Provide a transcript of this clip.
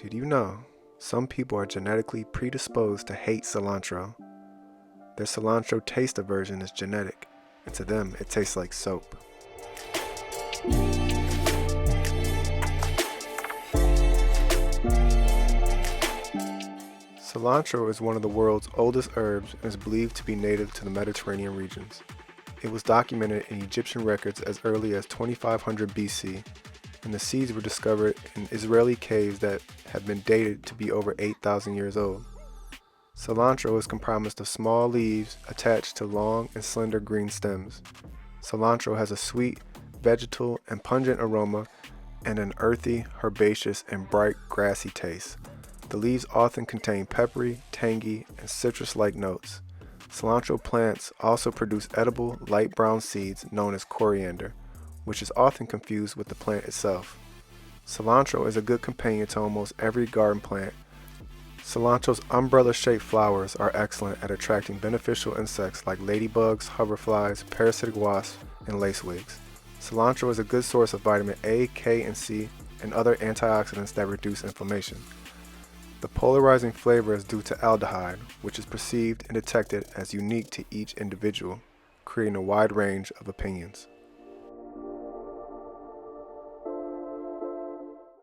Did you know some people are genetically predisposed to hate cilantro? Their cilantro taste aversion is genetic, and to them it tastes like soap. Cilantro is one of the world's oldest herbs and is believed to be native to the Mediterranean regions. It was documented in Egyptian records as early as 2500 BC, and the seeds were discovered in Israeli caves that have been dated to be over 8,000 years old. Cilantro is comprised of small leaves attached to long and slender green stems. Cilantro has a sweet, vegetal, and pungent aroma and an earthy, herbaceous, and bright grassy taste. The leaves often contain peppery, tangy, and citrus-like notes. Cilantro plants also produce edible, light brown seeds known as coriander, which is often confused with the plant itself. Cilantro is a good companion to almost every garden plant. Cilantro's umbrella-shaped flowers are excellent at attracting beneficial insects like ladybugs, hoverflies, parasitic wasps, and lacewings. Cilantro is a good source of vitamin A, K, and C, and other antioxidants that reduce inflammation. The polarizing flavor is due to aldehyde, which is perceived and detected as unique to each individual, creating a wide range of opinions.